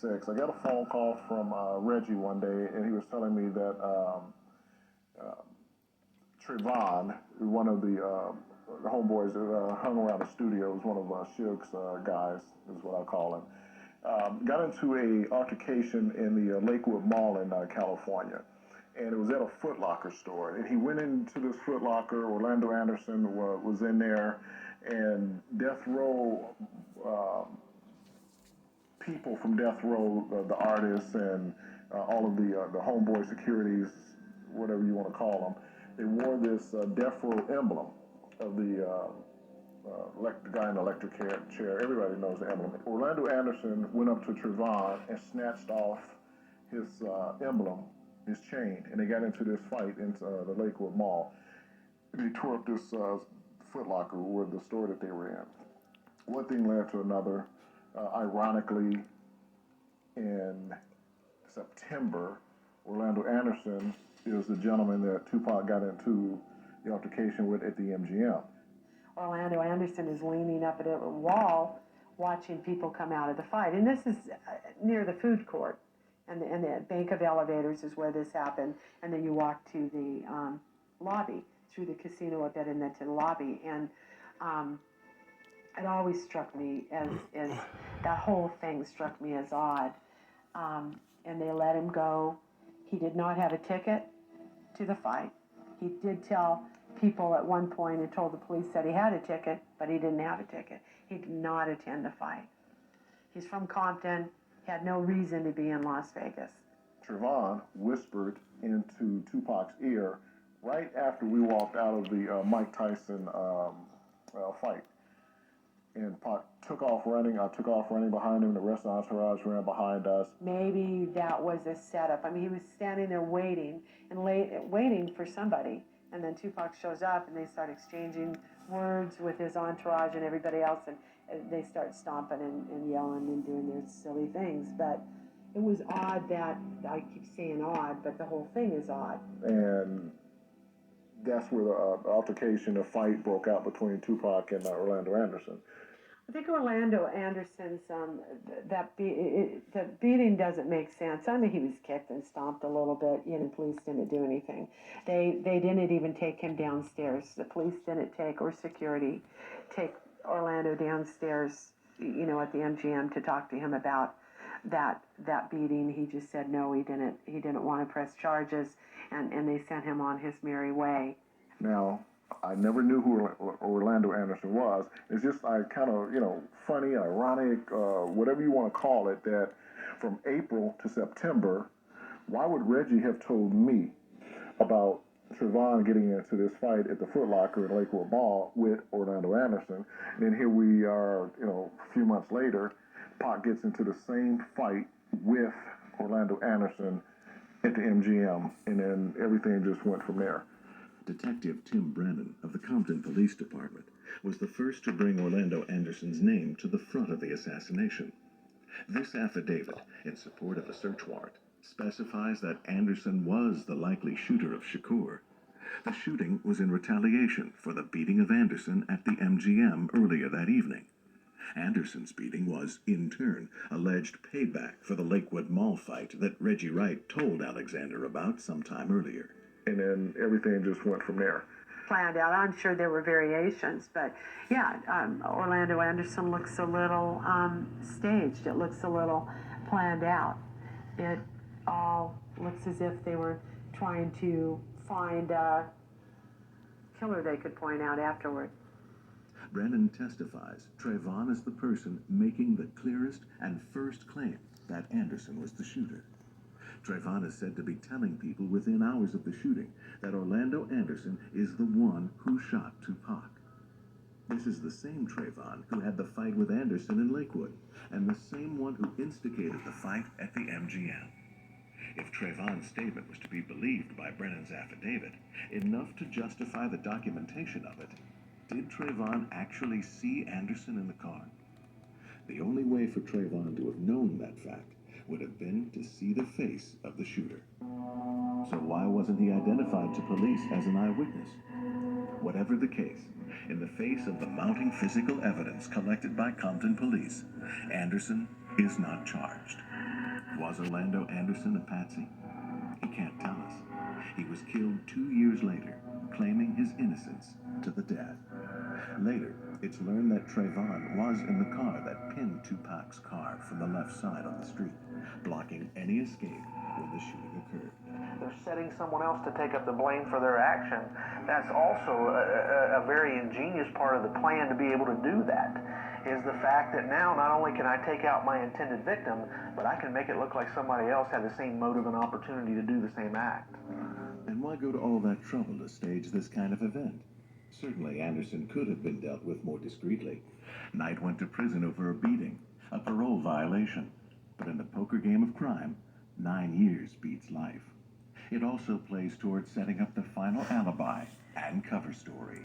1986, I got a phone call from Reggie one day, and he was telling me that Trevon, one of the homeboys that hung around the studio, was one of Suge's guys, is what I call him, got into a altercation in the Lakewood Mall in California. And it was at a Foot Locker store. And he went into this Foot Locker. Orlando Anderson was in there, and Death Row people from Death Row, the artists and all of the homeboy securities, whatever you want to call them, they wore this Death Row emblem of the guy in the electric chair. Everybody knows the emblem. Orlando Anderson went up to Trevon and snatched off his emblem, his chain, and they got into this fight in the Lakewood Mall. They tore up this Foot Locker, where the store that they were in. One thing led to another. Ironically, in September, Orlando Anderson is the gentleman that Tupac got into the altercation with at the MGM. Orlando Anderson is leaning up at a wall watching people come out of the fight. And this is near the food court. And the bank of elevators is where this happened. And then you walk to the lobby, through the casino a bit, and then to the lobby. And it always struck me as that whole thing struck me as odd. And they let him go. He did not have a ticket to the fight. He did tell people at one point and told the police that he had a ticket, but he didn't have a ticket. He did not attend the fight. He's from Compton, had no reason to be in Las Vegas. Trevon whispered into Tupac's ear right after we walked out of the Mike Tyson fight. And Pac took off running. I took off running behind him. The rest of the entourage ran behind us. Maybe that was a setup. I mean, he was standing there waiting for somebody. And then Tupac shows up, and they start exchanging words with his entourage and everybody else. And they start stomping and yelling and doing their silly things. But it was odd that, I keep saying odd, but the whole thing is odd. And that's where the altercation, the fight broke out between Tupac and Orlando Anderson. I think Orlando Anderson's, the beating doesn't make sense. I mean, he was kicked and stomped a little bit. You know, police didn't do anything. They didn't even take him downstairs. The police didn't or security take Orlando downstairs, you know, at the MGM to talk to him about that beating. He just said no, he didn't want to press charges, and they sent him on his merry way. Now, I never knew who Orlando Anderson was. It's just kind of, you know, funny, ironic, whatever you want to call it, that from April to September, why would Reggie have told me about Trevon getting into this fight at the Foot Locker in Lakewood Mall with Orlando Anderson? And then here we are, you know, a few months later, Pac gets into the same fight with Orlando Anderson at the MGM, and then everything just went from there. Detective Tim Brennan of the Compton Police Department was the first to bring Orlando Anderson's name to the front of the assassination. This affidavit, in support of a search warrant, specifies that Anderson was the likely shooter of Shakur. The shooting was in retaliation for the beating of Anderson at the MGM earlier that evening. Anderson's beating was, in turn, alleged payback for the Lakewood Mall fight that Reggie Wright told Alexander about sometime earlier. And then everything just went from there. Planned out. I'm sure there were variations, but yeah, Orlando Anderson looks a little staged. It looks a little planned out. It all looks as if they were trying to find a killer they could point out afterward. Brennan testifies Trevon is the person making the clearest and first claim that Anderson was the shooter. Trevon is said to be telling people within hours of the shooting that Orlando Anderson is the one who shot Tupac. This is the same Trevon who had the fight with Anderson in Lakewood, and the same one who instigated the fight at the MGM. If Trevon's statement was to be believed by Brennan's affidavit, enough to justify the documentation of it, did Trevon actually see Anderson in the car? The only way for Trevon to have known that fact would have been to see the face of the shooter. So why wasn't he identified to police as an eyewitness? Whatever the case, in the face of the mounting physical evidence collected by Compton police, Anderson is not charged. Was Orlando Anderson a patsy? He can't tell us. He was killed 2 years later, claiming his innocence to the death. Later, it's learned that Trevon was in the car that pinned Tupac's car from the left side on the street, blocking any escape when the shooting occurred. They're setting someone else to take up the blame for their action. That's also a very ingenious part of the plan to be able to do that, is the fact that now not only can I take out my intended victim, but I can make it look like somebody else had the same motive and opportunity to do the same act. And why go to all that trouble to stage this kind of event? Certainly Anderson could have been dealt with more discreetly. Knight went to prison over a beating, a parole violation. But in the poker game of crime, 9 years beats life. It also plays towards setting up the final alibi and cover story.